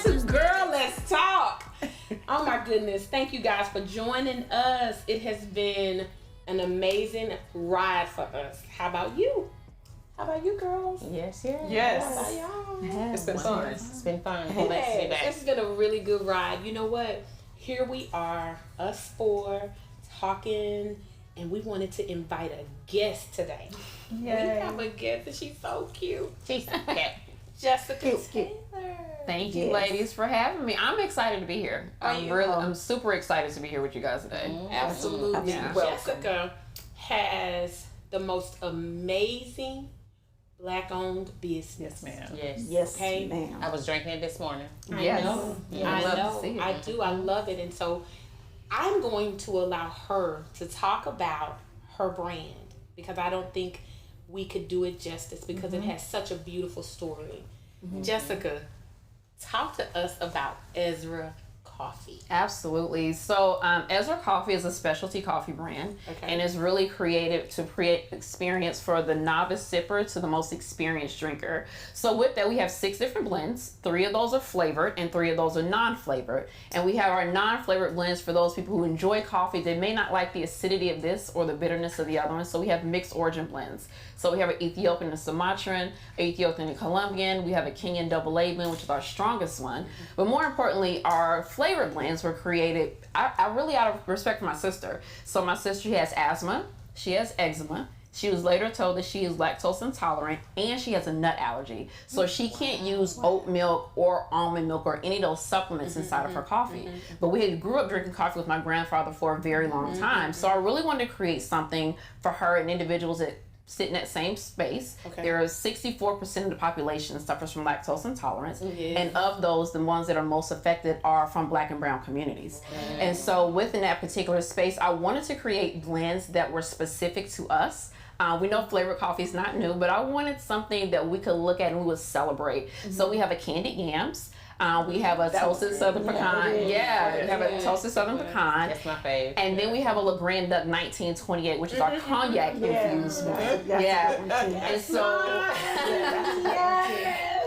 to Girl Let's Talk. Oh my goodness. Thank you guys for joining us. It has been an amazing ride for us. How about you? How about you, girls? Yes. How about y'all? It's been fun. It's been fun. Yes, it's been a really good ride. You know what? Here we are, us four, talking, and we wanted to invite a guest today. Yay. We have a guest, and she's so cute. She's cute. Jessica Taylor. Thank you, ladies, for having me. I'm excited to be here. I'm super excited to be here with you guys today. Absolutely. Yeah. Jessica has the most amazing Black-owned business. Yes, ma'am. Yes, Okay. ma'am. I was drinking it this morning. I know. I do. I love it. And so I'm going to allow her to talk about her brand because I don't think we could do it justice because it has such a beautiful story. Jessica, talk to us about Ezra Coffee. Absolutely. So Ezra Coffee is a specialty coffee brand, and is really created to create experience for the novice sipper to the most experienced drinker. So with that, we have 6 different blends. 3 of those are flavored, and 3 of those are non-flavored. And we have our non-flavored blends for those people who enjoy coffee. They may not like the acidity of this or the bitterness of the other one. So we have mixed origin blends. So we have an Ethiopian and Sumatran, Ethiopian and Colombian. We have a Kenyan double A blend, which is our strongest one. But more importantly, our flavored blends were created, I really out of respect for my sister. So my sister, she has asthma, she has eczema. She was later told that she is lactose intolerant and she has a nut allergy. So she can't use oat milk or almond milk or any of those supplements inside of her coffee. But we had grew up drinking coffee with my grandfather for a very long time. So I really wanted to create something for her and individuals that sit in that same space. There are 64% of the population suffers from lactose intolerance, and of those, the ones that are most affected are from Black and brown communities. And so within that particular space, I wanted to create blends that were specific to us. We know flavored coffee is not new, but I wanted something that we could look at and we would celebrate. So we have a candied yams. We have a toasted southern pecan. We have a toasted southern pecan. That's my fave. And then we have a La Grande Duck 1928, which is our cognac infused one. And so,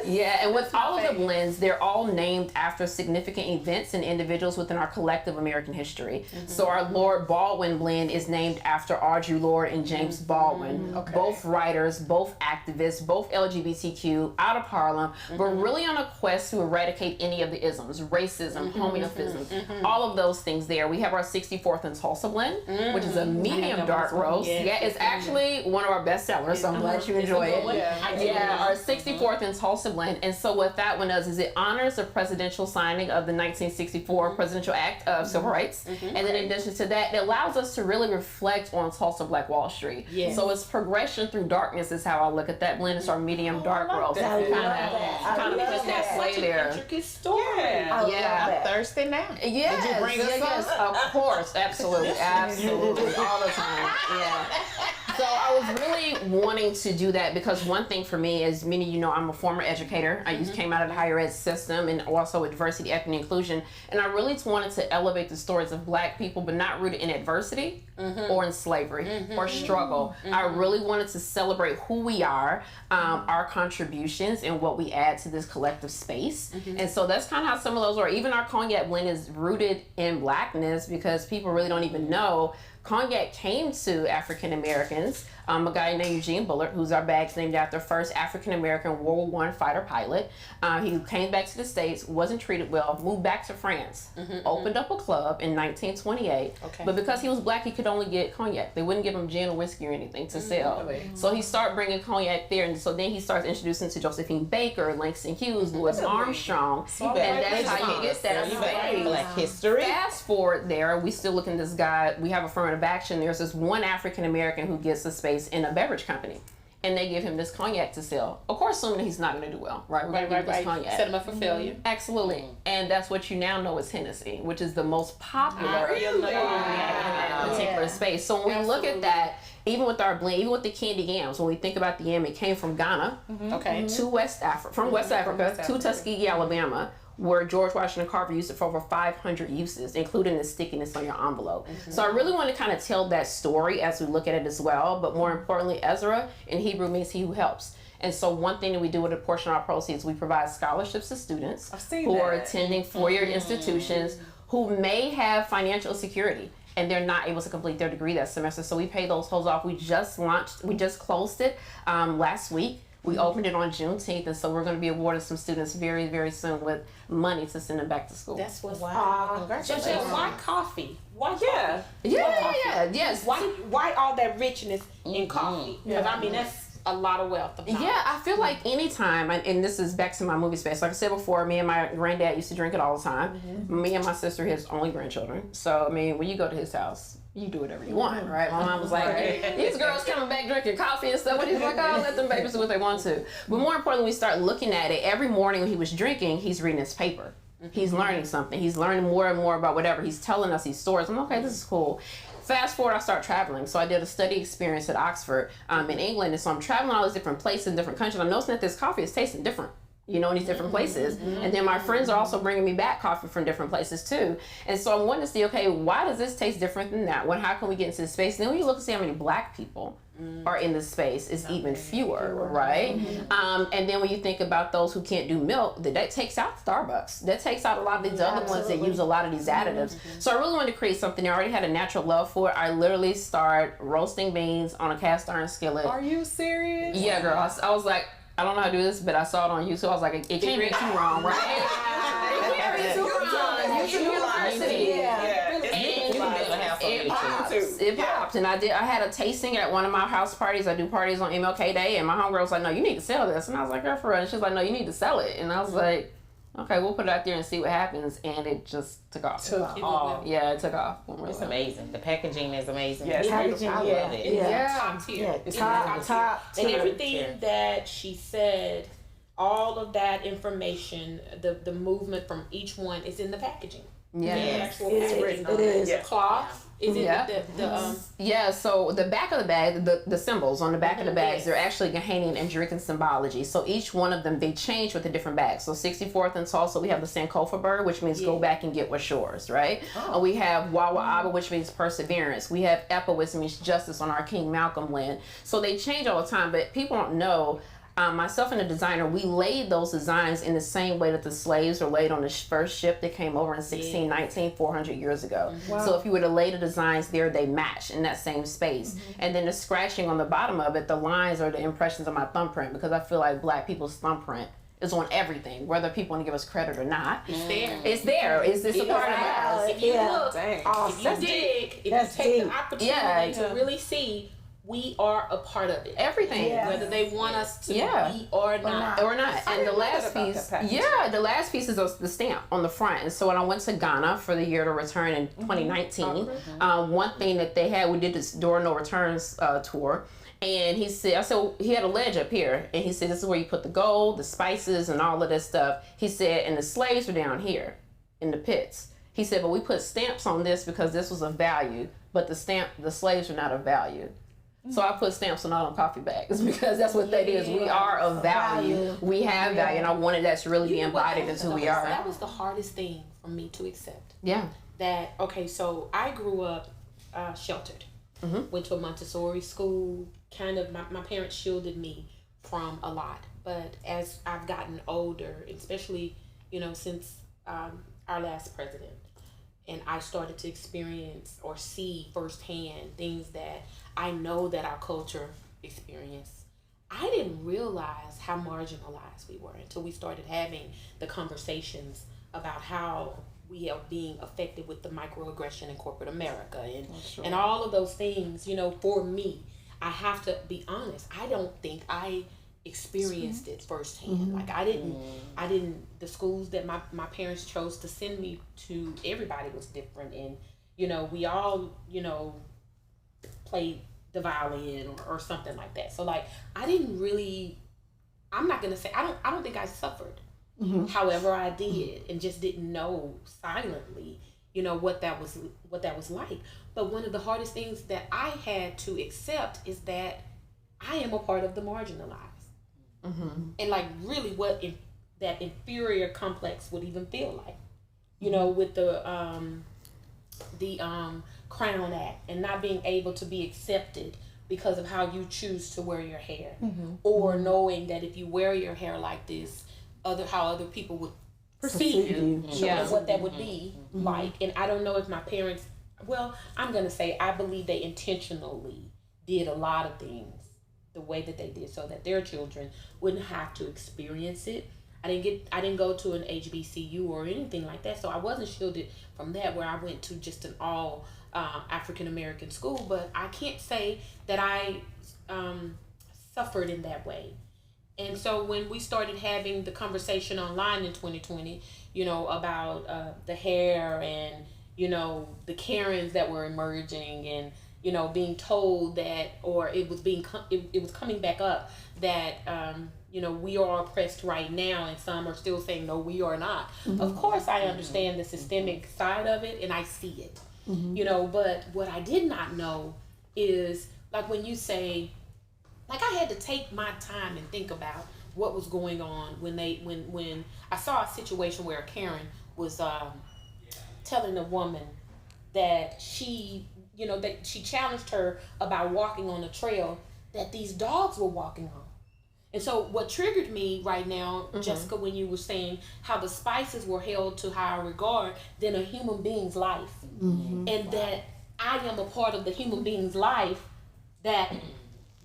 and with all of the blends, they're all named after significant events and individuals within our collective American history. So our Lord Baldwin blend is named after Audre Lorde and James Baldwin, both writers, both activists, both LGBTQ, out of Harlem, but really on a quest to eradicate any of the isms, racism, homoeophism, all of those things there. We have our 64th and Tulsa blend, which is a medium dark roast. It's actually one of our best sellers, so I'm glad you enjoy it. Our 64th and Tulsa blend. And so what that one does is it honors the presidential signing of the 1964 Presidential Act of Civil Rights. And then in addition to that, it allows us to really reflect on Tulsa Black Wall Street. So it's progression through darkness is how I look at that blend. It's our medium dark roast. Kind of just that play there. Story. I'm thirsty now. Did you bring us some? Of course, absolutely, all the time. So I was really wanting to do that because one thing for me is, many of you know, I'm a former educator. I came out of the higher ed system and also with diversity, equity, and inclusion. And I really wanted to elevate the stories of Black people, but not rooted in adversity or in slavery or struggle. I really wanted to celebrate who we are, our contributions, and what we add to this collective space. And so that's kind of how some of those are. Even our cognac blend is rooted in Blackness because people really don't even know cognac came to African Americans. A guy named Eugene Bullard, who's our bag's named after, first African American World War I fighter pilot. He came back to the States, wasn't treated well, moved back to France, opened up a club in 1928. But because he was Black, he could only get cognac. They wouldn't give him gin or whiskey or anything to sell. So he started bringing cognac there, and so then he starts introducing to Josephine Baker, Langston Hughes, Louis Armstrong, and that's how you get that space. Black history. Fast forward there, we still looking at this guy. We have affirmative action. There's this one African American who gets a space in a beverage company, and they give him this cognac to sell. Of course, assuming he's not going to do well, right? Cognac. Set him up for failure. Absolutely. And that's what you now know as Hennessy, which is the most popular in that particular space. So when we look at that, even with our blend, even with the candy yams, when we think about the yam, it came from Ghana to West Africa, from West Africa to Tuskegee, Alabama, where George Washington Carver used it for over 500 uses, including the stickiness on your envelope. So I really want to kind of tell that story as we look at it as well. But more importantly, Ezra in Hebrew means he who helps. And so one thing that we do with a portion of our proceeds, we provide scholarships to students who are attending four-year institutions who may have financial security and they're not able to complete their degree that semester. So we pay those off. We just closed it last week. We opened it on Juneteenth, and so we're going to be awarding some students very, very soon with money to send them back to school. That's what's Congratulations. So why coffee? Why coffee? Yes. Why all that richness in coffee? Because I mean, that's a lot of wealth. I feel like anytime, and this is back to my movie space. Like I said before, me and my granddad used to drink it all the time. Me and my sister, his only grandchildren. So I mean, when you go to his house, you do whatever you want, right? My mom was like, these girls coming back drinking coffee and stuff. He's like, oh, let them babies do what they want to. But more importantly, we start looking at it. Every morning when he was drinking, he's reading his paper. He's learning something. He's learning more and more about whatever. He's telling us these stories. I'm like, okay, this is cool. Fast forward, I start traveling. So I did a study experience at Oxford in England. And so I'm traveling all these different places in different countries. I'm noticing that this coffee is tasting different, in these different places. And then my friends are also bringing me back coffee from different places too. And so I'm wanting to see, okay, why does this taste different than that one? How can we get into this space? And then when you look and see how many Black people are in this space, it's even fewer, right? And then when you think about those who can't do milk, that takes out Starbucks. That takes out a lot of these other ones that use a lot of these additives. So I really wanted to create something. I already had a natural love for it. I literally started roasting beans on a cast iron skillet. Are you serious? Yeah, girl. I was like, I don't know how to do this, but I saw it on YouTube. I was like, it can't be too wrong, right? It can't be too wrong. University. It popped. And I had a tasting at one of my house parties. I do parties on MLK Day, and my homegirl was like, no, you need to sell this. And I was like, girl, for real. And she was like, no, you need to sell it. And I was like, okay, we'll put it out there and see what happens. And it just took off. Yeah, it took off. It's amazing. The packaging is amazing. Yes, packaging, I love it. It's top tier. It's top tier. And everything that she said, all of that information, the movement from each one is in the packaging. Yes. It is. Cloth. Is it so the back of the bag, the symbols on the back of the bags, they're actually Ghanaian and drinking symbology. So each one of them, they change with the different bags. So 64th and Tulsa, we have the Sankofa bird, which means go back and get what's yours, right? We have Wawa Aba, which means perseverance. We have Epa, which means justice on our King Malcolm land. So they change all the time, but people don't know. Myself and the designer, we laid those designs in the same way that the slaves were laid on the first ship that came over in 1619, 400 years ago. So if you were to lay the designs there, they match in that same space. And then the scratching on the bottom of it, the lines are the impressions of my thumbprint, because I feel like Black people's thumbprint is on everything, whether people want to give us credit or not. It's there. It's there. It's a part of us. If you look, if you dig, if you take the opportunity to really see, we are a part of it. Everything. Whether they want us to be or not. And the last piece, the last piece is the stamp on the front. And so when I went to Ghana for the year to return in 2019, one thing that they had, we did this Door No Returns tour. And he said, he had a ledge up here. And he said, this is where you put the gold, the spices, and all of this stuff. He said, and the slaves were down here in the pits. He said, but we put stamps on this because this was of value. But the slaves were not of value. So I put stamps on all them coffee bags because that's what that is. We are of value. We have value, and I wanted that to really be embodied into who we are. That was the hardest thing for me to accept. Yeah. That, okay, so I grew up sheltered. Went to a Montessori school. Kind of, my parents shielded me from a lot. But as I've gotten older, especially, since our last president, and I started to experience or see firsthand things that I know that our culture experienced, I didn't realize how marginalized we were until we started having the conversations about how we are being affected with the microaggression in corporate America and all of those things. For me, I have to be honest, I don't think I experienced it firsthand. Like I didn't the schools that my parents chose to send me to, everybody was different, and we all played the violin or something like that. So like I didn't really, I'm not gonna say I don't think I suffered. However, I did, and just didn't know silently what that was like. But one of the hardest things that I had to accept is that I am a part of the marginalized. And like really what that inferior complex would even feel like, with the Crown Act and not being able to be accepted because of how you choose to wear your hair, or knowing that if you wear your hair like this, how other people would perceive you, and what that would be like. And I don't know if my parents, well, I'm gonna say I believe they intentionally did a lot of things the way that they did so that their children wouldn't have to experience it. I didn't go to an HBCU or anything like that, so I wasn't shielded from that, where I went to just an all African American school. But I can't say that I suffered in that way. And so when we started having the conversation online in 2020, about the hair and, the Karens that were emerging, and, being told that, or it was coming back up that, we are oppressed right now, and some are still saying, no, we are not. Of course, I understand the systemic side of it, and I see it, but what I did not know is, like, when you say, like, I had to take my time and think about what was going on when I saw a situation where a Karen was telling a woman that she challenged her about walking on a trail that these dogs were walking on. And so what triggered me right now, Jessica, when you were saying how the spices were held to higher regard than a human being's life, and that I am a part of the human being's life that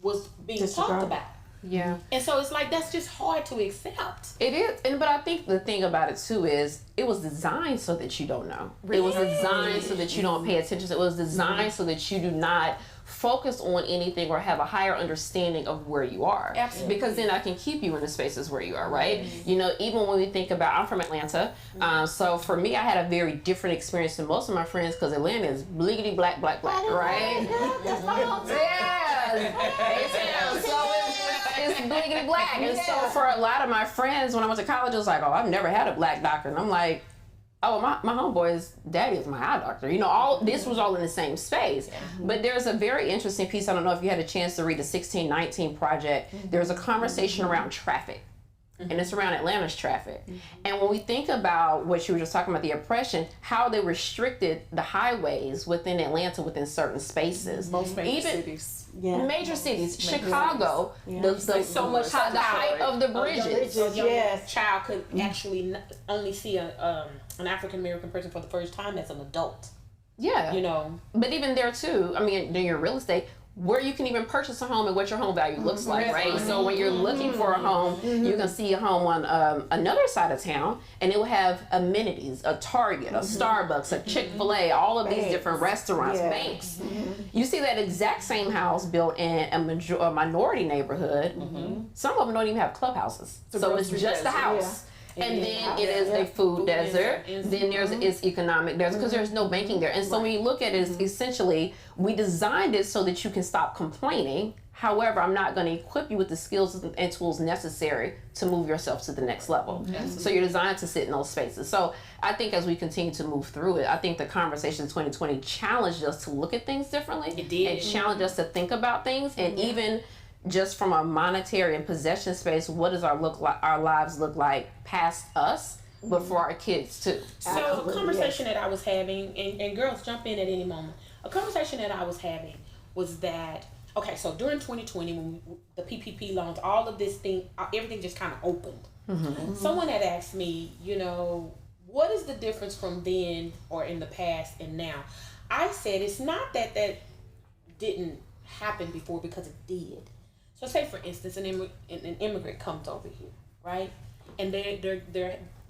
was being talked about. Yeah. And so it's like, that's just hard to accept. It is. But I think the thing about it too is it was designed so that you don't know. It was designed so that you don't pay attention. It was designed so that you do not focus on anything or have a higher understanding of where you are. Absolutely. Because then I can keep you in the spaces where you are, right? Even when we think about, I'm from Atlanta, so for me, I had a very different experience than most of my friends, because Atlanta is bliggity black, right? That's my home. So it's bliggity black. And so for a lot of my friends, when I went to college, it was like, oh, I've never had a black doctor. And I'm like, oh, my homeboy's daddy is my eye doctor. All this was all in the same space. But there's a very interesting piece. I don't know if you had a chance to read the 1619 Project. There's a conversation around traffic. And it's around Atlanta's traffic. And when we think about what you were just talking about, the oppression, how they restricted the highways within Atlanta within certain spaces. Most major cities. Yeah. Major cities, Chicago, so much the height of the bridges. A child could actually only see an African American person for the first time as an adult. Yeah. But even there too, in your real estate, where you can even purchase a home and what your home value looks like, right? So when you're looking for a home, you can see a home on another side of town, and it will have amenities, a Target, a Starbucks, a Chick-fil-A, all of these different restaurants, banks. You see that exact same house built in a minority neighborhood. Some of them don't even have clubhouses. So it's just a house. And then it is a food desert. Then it's economic desert, because there's no banking there. And so when you look at it, it's essentially, we designed it so that you can stop complaining. However, I'm not going to equip you with the skills and tools necessary to move yourself to the next level. So you're designed to sit in those spaces. So I think as we continue to move through it, I think the conversation in 2020 challenged us to look at things differently. It did. And challenged us to think about things. And even just from a monetary and possession space, what does our lives look like past us, but for our kids too? So a conversation that I was having, and girls jump in at any moment, a conversation that I was having was that, okay, so during 2020, when the PPP loans, all of this thing, everything just kind of opened. Someone had asked me, what is the difference from then or in the past and now? I said, it's not that didn't happen before, because it did. So say, for instance, an immigrant comes over here, right? And there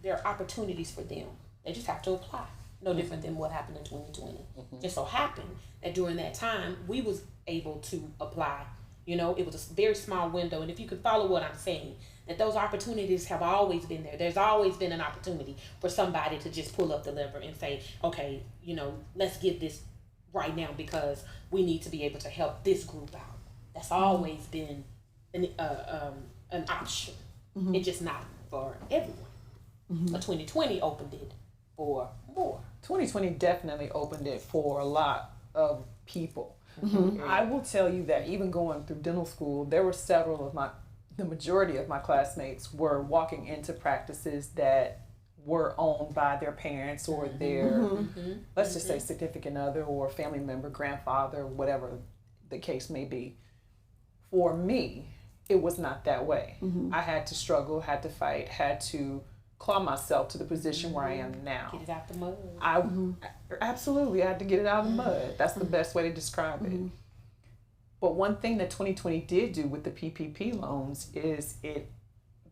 are opportunities for them. They just have to apply. No different than what happened in 2020. Just so happened that during that time, we was able to apply. It was a very small window. And if you could follow what I'm saying, that those opportunities have always been there. There's always been an opportunity for somebody to just pull up the lever and say, okay, let's get this right now, because we need to be able to help this group out. That's always been an option. It's just not for everyone. But 2020 opened it for more. 2020 definitely opened it for a lot of people. I will tell you that even going through dental school, there were the majority of my classmates were walking into practices that were owned by their parents or their, let's just say, significant other or family member, grandfather, whatever. the case may be. For me, it was not that way. I had to struggle, had to fight, had to claw myself to the position where I am now. Get it out the mud. Absolutely, I had to get it out of the mud. That's the best way to describe it. But one thing that 2020 did do with the PPP loans is it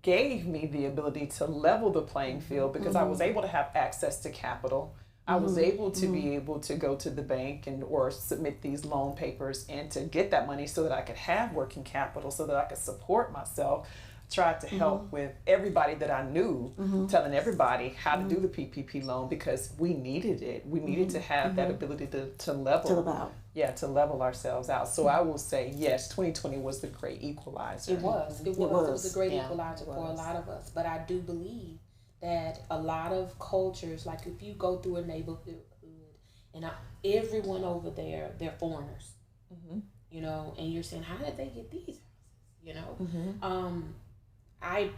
gave me the ability to level the playing field, because I was able to have access to capital. I was able to be able to go to the bank or submit these loan papers and to get that money so that I could have working capital, so that I could support myself. Tried to help with everybody that I knew, telling everybody how to do the PPP loan, because we needed it. We needed to have that ability to level out. Yeah, to level ourselves out. So I will say, yes, 2020 was the great equalizer. It was a great equalizer for a lot of us. But I do believe that a lot of cultures, like if you go through a neighborhood and everyone over there, they're foreigners, you know, and you're saying, how did they get these houses, you know? I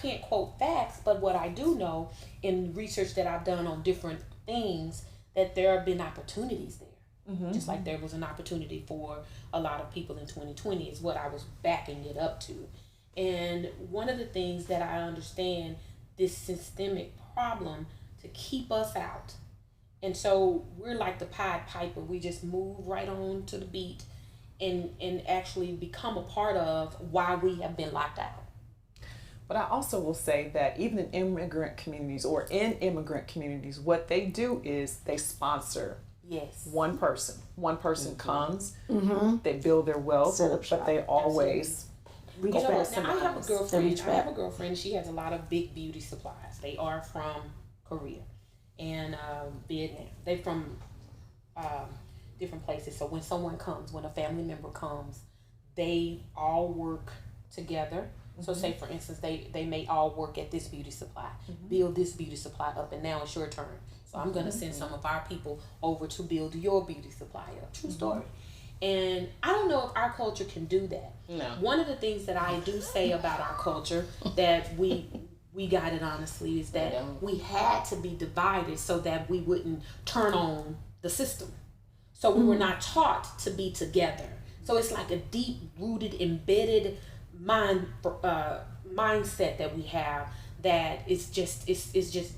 can't quote facts, but what I do know in research that I've done on different things, that there have been opportunities there. Just like there was an opportunity for a lot of people in 2020 is what I was backing it up to. And one of the things that I understand, this systemic problem to keep us out. And so we're like the Pied Piper. We just move right on to the beat and actually become a part of why we have been locked out. But I also will say that even in immigrant communities, what they do is they sponsor one person. One person comes, they build their wealth, but they always I have a girlfriend. She has a lot of big beauty supplies. They are from Korea and Vietnam. They're from different places. So when a family member comes, they all work together. So say for instance, they may all work at this beauty supply, build this beauty supply up, and now it's your turn. So I'm going to send some of our people over to build your beauty supply up. True story. And I don't know if our culture can do that. No. One of the things that I do say about our culture that we got it honestly is that we had to be divided so that we wouldn't turn on the system. So we were not taught to be together. So it's like a deep-rooted, embedded mindset that we have that it's just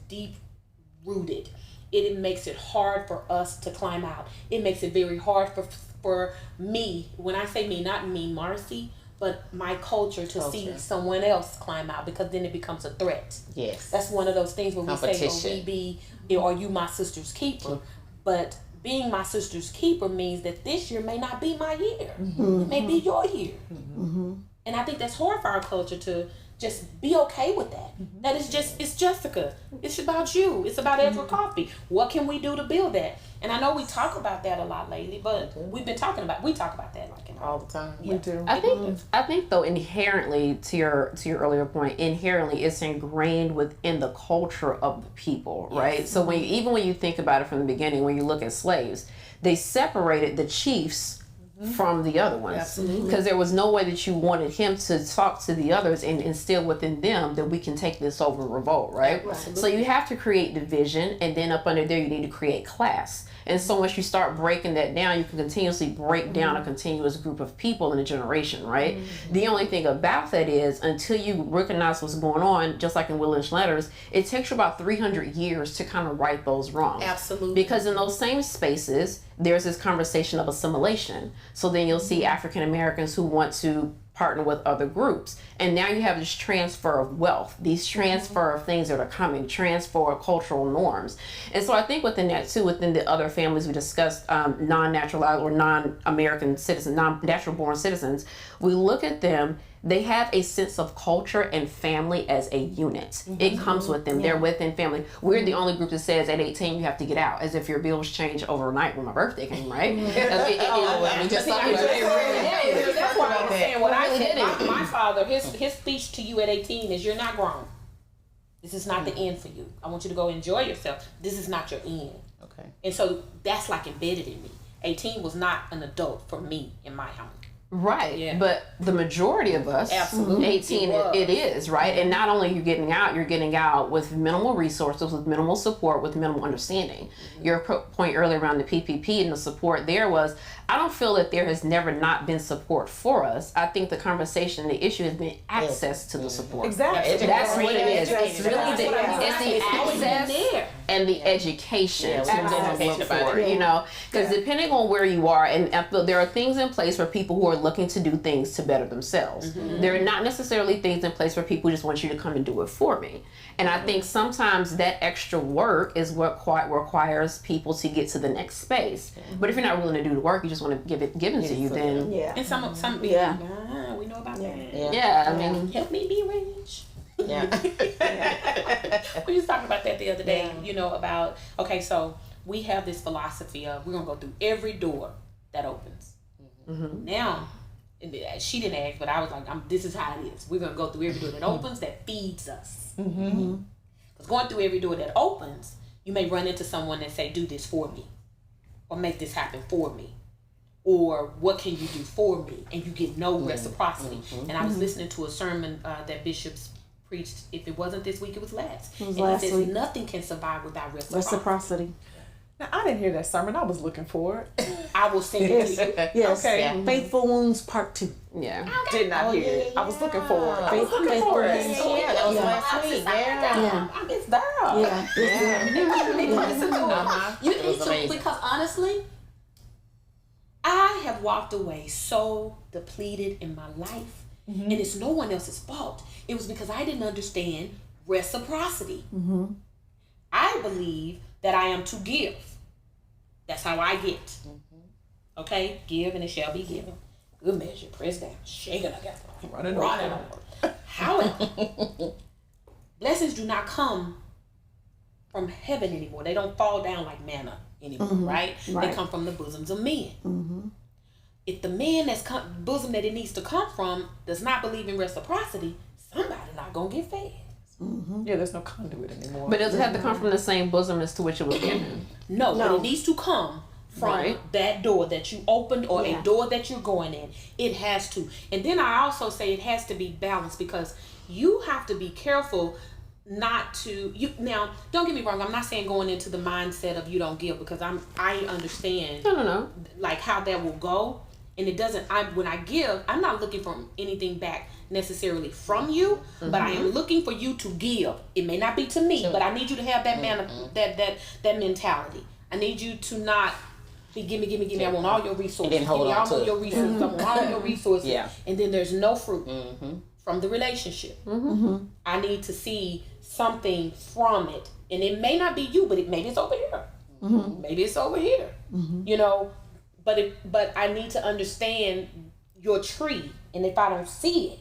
deep-rooted. It makes it hard for us to climb out. It makes it very hard for me, when I say me, not me, Marci, but my culture to see someone else climb out, because then it becomes a threat. Yes. That's one of those things where we say, are you my sister's keeper? But being my sister's keeper means that this year may not be my year. It may be your year. And I think that's hard for our culture to just be okay with that. That it's Jessica. It's about you. It's about Ezra Coffee. What can we do to build that? And I know we talk about that a lot lately, but we talk about that like all the time. Yeah. We do. I think though, inherently, to your earlier point, inherently it's ingrained within the culture of the people, right? So when you think about it from the beginning, when you look at slaves, they separated the chiefs from the other ones, because there was no way that you wanted him to talk to the others and instill within them that we can take this over and revolt, right? So you have to create division, and then up under there you need to create class. And so once you start breaking that down, you can continuously break down a continuous group of people in a generation, right? The only thing about that is, until you recognize what's going on, just like in Will Lynch letters, it takes you about 300 years to kind of right those wrongs. Absolutely. Because in those same spaces, there's this conversation of assimilation. So then you'll see African Americans who want to partner with other groups. And now you have this transfer of wealth, these transfer of things that are coming, transfer of cultural norms. And so I think within that too, within the other families we discussed, non-naturalized or non-American citizens, non-natural born citizens, we look at them, they have a sense of culture and family as a unit. It comes with them. They're within family. We're the only group that says at 18 you have to get out, as if your bills change overnight when my birthday came, right? That's why I'm saying what I said. My father, his speech to you at 18 is, you're not grown. This is not the end for you. I want you to go enjoy yourself. This is not your end. Okay. And so that's like embedded in me. 18 was not an adult for me in my home. Right. Yeah. But the majority of us, absolutely 18, it is, right? And not only you're getting out with minimal resources, with minimal support, with minimal understanding. Your point earlier around the PPP and the support there was, I don't feel that there has never not been support for us. I think the conversation, the issue has been access to the support. Exactly. That's what it is. It's really the access and the education to look for it, you know, because depending on where you are, and there are things in place for people who are looking to do things to better themselves. There are not necessarily things in place for people who just want you to come and do it for me. And I think sometimes that extra work is what requires people to get to the next space. But if you're not willing to do the work, you just want to give it given to you, then and some we know about that. I mean, help me be rich. We was talking about that the other day. You know, about so we have this philosophy of we're gonna go through every door that opens. Now, she didn't ask, but I was like, this is how it is. We're gonna go through every door that opens that feeds us. Because going through every door that opens, you may run into someone that say, do this for me, or make this happen for me, or what can you do for me, and you get no reciprocity. And I was listening to a sermon that Bishop's preached. If it wasn't this week, it was last. And he says nothing can survive without reciprocity. Now, I didn't hear that sermon. I was looking for it. I will send it to you. Yes. Okay. Yeah. Faithful Wounds Part 2. Yeah. Did not hear it. I was looking for it. Faithful Wounds. Yeah, that was last week. I missed that. You need to, because honestly, I have walked away so depleted in my life, and it's no one else's fault. It was because I didn't understand reciprocity. I believe that I am to give. That's how I get. Okay? Give and it shall be given. Good measure, pressed down, shaken together, running over. However, blessings do not come from heaven anymore. They don't fall down like manna anymore, right? They come from the bosoms of men. If the man bosom that it needs to come from does not believe in reciprocity, somebody's not going to get fed. Yeah, there's no conduit anymore. But does it have to come from the same bosom as to which it was given? No, but it needs to come from that door that you opened or a door that you're going in. It has to. And then I also say it has to be balanced, because you have to be careful not to now don't get me wrong, I'm not saying going into the mindset of you don't give, because I understand like how that will go. And it doesn't, when I give, I'm not looking for anything back necessarily from you, but I am looking for you to give. It may not be to me, but I need you to have that that mentality. I need you to not be give me. I want all your resources. And then hold on to your resources. I want all your resources. And then there's no fruit from the relationship. I need to see something from it, and it may not be you, but maybe it's over here. Maybe it's over here. You know. But I need to understand your tree, and if I don't see it,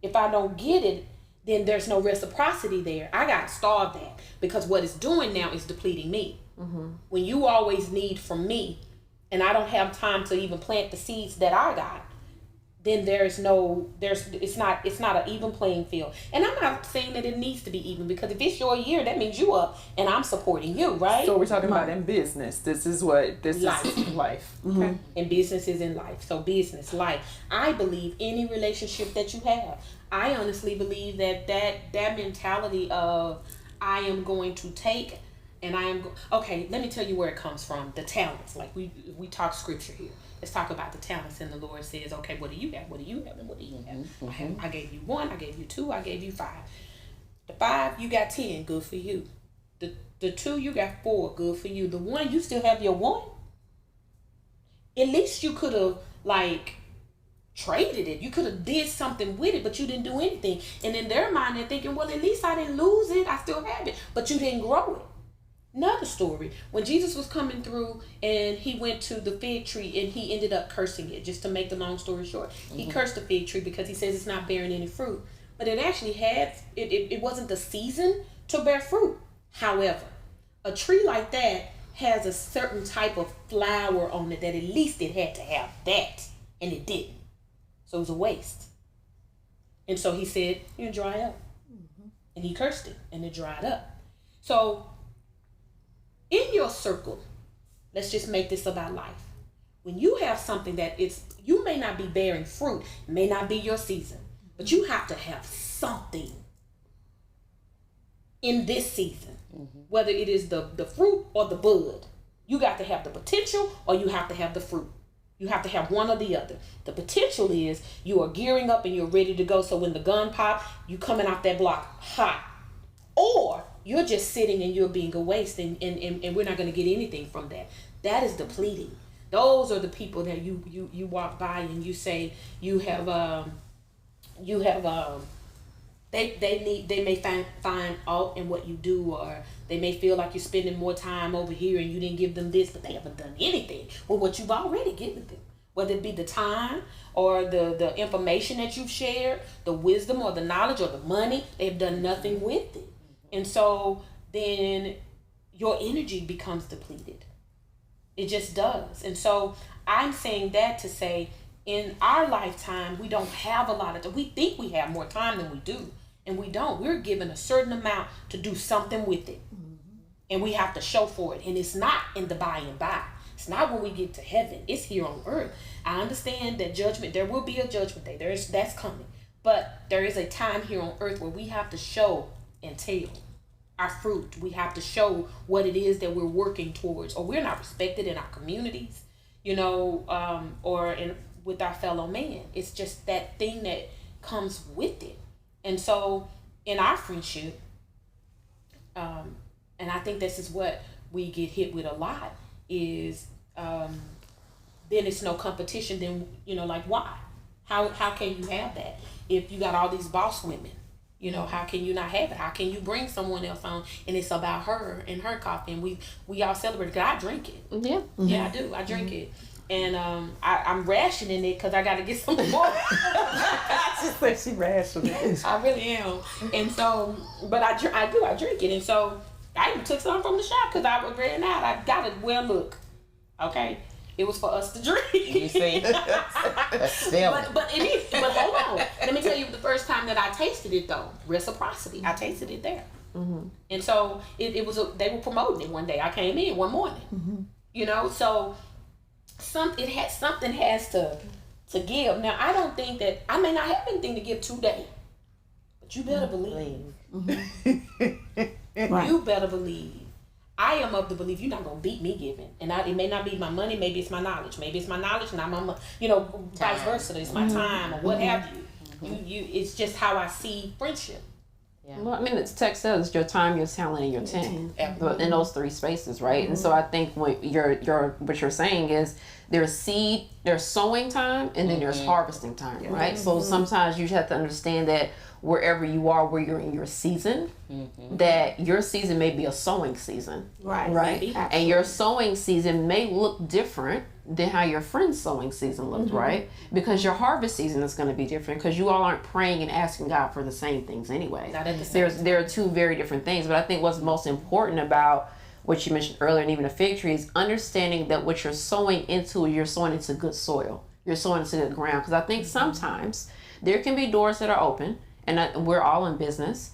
if I don't get it, then there's no reciprocity there. I got to starve that, because what it's doing now is depleting me. When you always need from me, and I don't have time to even plant the seeds that I got, then it's not an even playing field. And I'm not saying that it needs to be even, because if it's your year, that means you up and I'm supporting you, right? So we're talking about in business. This is life. Okay. And business is in life. So business, life. I believe any relationship that you have, I honestly believe that mentality of I am going to take and I am okay, let me tell you where it comes from. The talents. Like we talk scripture here. Let's talk about the talents, and the Lord says, okay, what do you have? What do you have? And what do you have? I gave you 1, I gave you 2, I gave you 5. The 5, you got 10, good for you. The 2, you got 4, good for you. The 1, you still have your 1. At least you could have traded it. You could have did something with it, but you didn't do anything. And in their mind, they're thinking, well, at least I didn't lose it. I still have it, but you didn't grow it. Another story, when Jesus was coming through and he went to the fig tree and he ended up cursing it, just to make the long story short. He cursed the fig tree because he says it's not bearing any fruit. But it actually had, it wasn't the season to bear fruit. However, a tree like that has a certain type of flower on it that at least it had to have that, and it didn't. So it was a waste. And so he said, you're dry up. And he cursed it, and it dried up. So in your circle, let's just make this about life. when you have something that you may not be bearing fruit, it may not be your season, but you have to have something in this season, whether it is the fruit or the bud. You got to have the potential or you have to have the fruit. You have to have one or the other. The potential is you are gearing up and you're ready to go. So when the gun pop, you coming out that block hot. Or you're just sitting and you're being a waste and we're not going to get anything from that. That is depleting. Those are the people that you walk by and you say they may find alt in what you do, or they may feel like you're spending more time over here and you didn't give them this, but they haven't done anything with what you've already given them. Whether it be the time or the information that you've shared, the wisdom or the knowledge or the money, they've done nothing with it. And so then your energy becomes depleted. It just does. And so I'm saying that to say, in our lifetime, we don't have a lot of time. We think we have more time than we do. And we don't. We're given a certain amount to do something with it. And we have to show for it. And it's not in the by and by. It's not when we get to heaven. It's here on earth. I understand that judgment, there will be a judgment day. That's coming. But there is a time here on earth where we have to show and tell our fruit. We have to show what it is that we're working towards. Or we're not respected in our communities, or with our fellow man. It's just that thing that comes with it. And so in our friendship, and I think this is what we get hit with a lot, is then it's no competition. Then, like, why? How can you have that? If you got all these boss women, how can you not have it? How can you bring someone else on and it's about her and her coffee, and we all celebrate it? 'Cause I drink it. Yeah. Mm-hmm. Yeah, I do. I drink it. And I'm rationing it because I got to get some more. She said she rationing it. I really am. And so, but I drink it. And so I even took some from the shop because I was ran out. I got it. Well, look, okay, it was for us to drink. You see, but it is. But hold on, let me tell you the first time that I tasted it though, reciprocity. I tasted it there. Mm-hmm. And so it was they were promoting it one day. I came in one morning. Mm-hmm. So. Something has to give. Now, I don't think that I may not have anything to give today, but you better believe. Mm-hmm. Right. You better believe. I am of the belief you're not gonna beat me giving, and it may not be my money. Maybe it's my knowledge. Maybe it's my knowledge, not my vice versa. It's my time or what have you. Mm-hmm. You. It's just how I see friendship. Yeah. Well, I mean, the text says your time, your talent, and your tent in those three spaces, right? Mm-hmm. And so I think what you're saying is there's sowing time, and then there's harvesting time, right? So sometimes you have to understand that wherever you are, where you're in your season, that your season may be a sowing season, right? And your sowing season may look different than how your friend's sowing season looked, right? Because your harvest season is going to be different because you all aren't praying and asking God for the same things anyway. Not at the same time. There are two very different things, but I think what's most important about what you mentioned earlier, and even a fig tree, is understanding that what you're sowing into, you're sowing into good soil. You're sowing into good ground. Because I think sometimes there can be doors that are open, and we're all in business,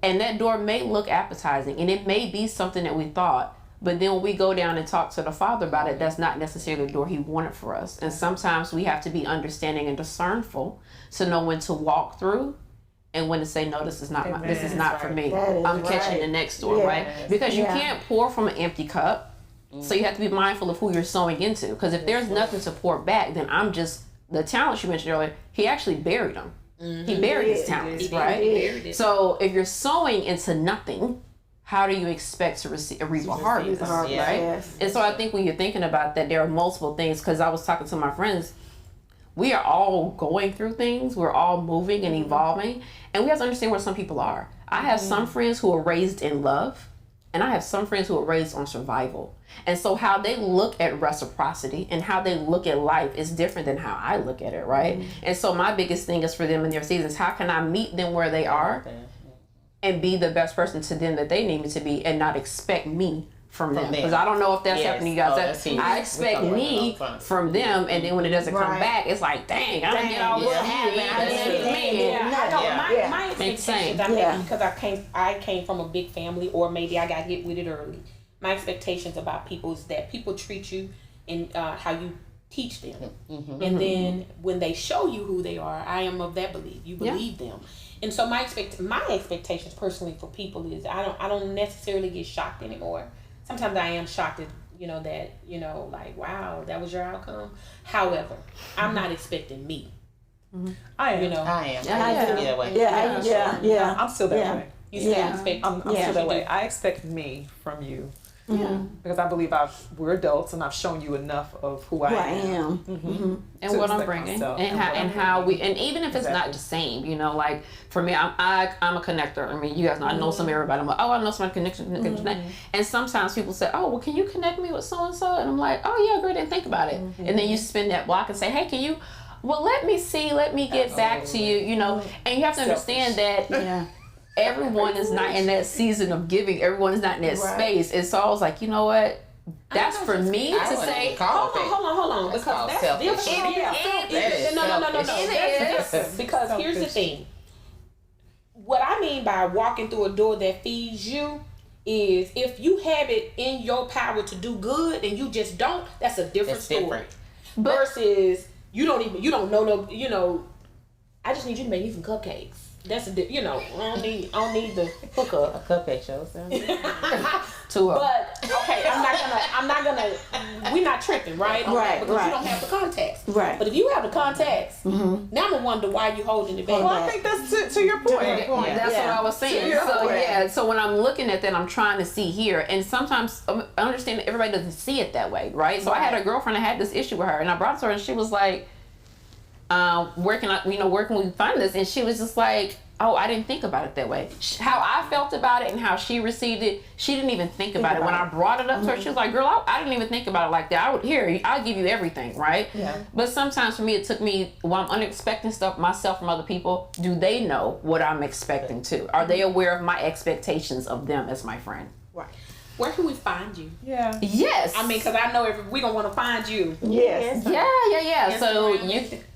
and that door may look appetizing, and it may be something that we thought, but then when we go down and talk to the Father about it, that's not necessarily the door He wanted for us. And sometimes we have to be understanding and discernful to know when to walk through and when to say, no, this is not for me. I'm catching the next door, right? Because you can't pour from an empty cup. So you have to be mindful of who you're sowing into. Because if there's nothing to pour back, then the talents you mentioned earlier, He actually buried them. Mm-hmm. He buried his talents, right? So if you're sowing into nothing, how do you expect to reap a harvest, right? Yes. And so I think when you're thinking about that, there are multiple things, because I was talking to my friends, we are all going through things, we're all moving and evolving, and we have to understand where some people are. I have some friends who are raised in love, and I have some friends who are raised on survival. And so how they look at reciprocity and how they look at life is different than how I look at it, right? And so my biggest thing is for them in their seasons, how can I meet them where they are and be the best person to them that they need me to be, and not expect me from them? Because I don't know if that's happening to you guys. I expect me from them, and then when it doesn't come back, it's like, dang, I didn't get all what my expectations, I think, because I came from a big family, or maybe I got hit with it early. My expectations about people is that people treat you and how you teach them. And then when they show you who they are, I am of that belief. You believe them. And so my expectations personally for people is I don't necessarily get shocked anymore. Sometimes I am shocked at, like, wow, that was your outcome. However, I'm not expecting me. I am. I am. I'm still that way. You still expect. I'm still that way. I expect me from you. Because I believe we're adults and I've shown you enough of who I am. And what I'm bringing, and how we, and even if it's not the same, like for me, I'm a connector. I mean, you guys know I know some everybody. I'm like, oh, I know somebody connection. And sometimes people say, oh, well, can you connect me with so and so? And I'm like, oh yeah, great, didn't think about it. And then you spin that block and say, hey, can you? Well, let me see. Let me get back to you. And you have to understand that. Everyone is not in that season of giving. Everyone is not in that space. And so I was like, you know what? That's for me to say. Hold on. Because that's different. No. Because here's the thing. What I mean by walking through a door that feeds you is if you have it in your power to do good and you just don't, that's a different story. Versus you don't know, I just need you to make me some cupcakes. That's I don't need the hookup. A cupcake show. But okay, I'm not gonna. We're not tripping, right? Because you don't have the contacts. Right. But if you have the contacts, now I'm gonna wonder why you holding it back. Well, I think that's to your point. That's what I was saying. So when I'm looking at that, I'm trying to see here, and sometimes I understand that everybody doesn't see it that way, right? So I had a girlfriend that had this issue with her, and I brought it to her, and she was like, where can we find this? And she was just like, oh, I didn't think about it that way. How I felt about it and how she received it, she didn't even think about it. When I brought it up to her, she was like, girl, I didn't even think about it like that. I'll give you everything, right? Yeah. But sometimes for me, it took me, when I'm unexpecting stuff myself from other people, do they know what I'm expecting too? Are they aware of my expectations of them as my friend? Right. Where can we find you? Yeah. Yes. I mean, because I know we're going to want to find you. Yes. Yeah. So,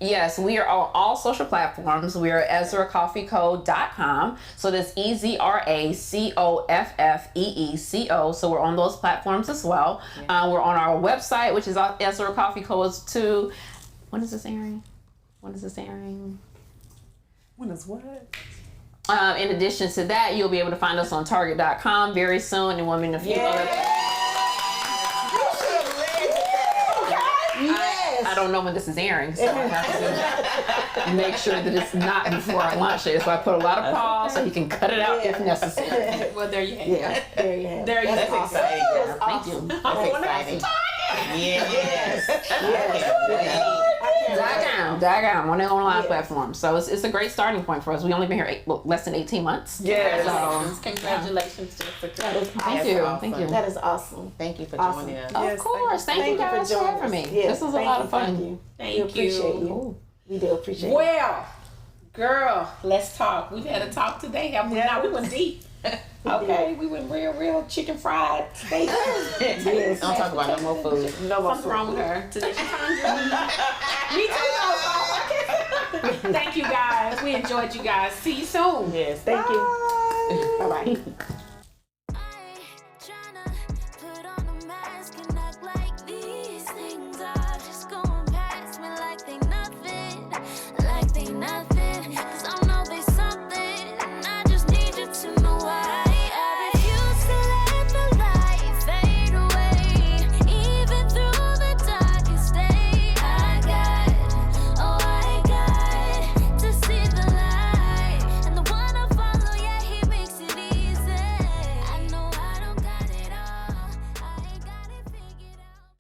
yes, we are on all social platforms. We are EzraCoffeeCo.com. So that's EzraCoffeeCo. So we're on those platforms as well. Yeah. We're on our website, which is Ezra Coffee Co. is to, when is this airing? When is what? In addition to that, you'll be able to find us on Target.com very soon, and we'll be in a few other. I don't know when this is airing, so I have to make sure that it's not before I launch it. So I put a lot of pause so you can cut it out if necessary. Well, there you have it. There you have it. There you have it. That's exciting. Thank you. That's exciting. Yes. Diagram on their online platform. So it's a great starting point for us. We've only been here less than 18 months. Yes. So, congratulations, Jessica. Thank you. Thank you. That is awesome. Thank you for joining us. Of course. Thank you guys for having me. Yes, this was a lot of fun. Thank you. We appreciate you. We do appreciate you. Well, girl, let's talk. We've had a talk today. Now we went deep. Okay, we went real chicken fried steak. Yes. Don't talk about no more food. Something's wrong with her. Today she's hungry. Me too. Thank you guys. We enjoyed you guys. See you soon. Yes, thank you. Bye-bye.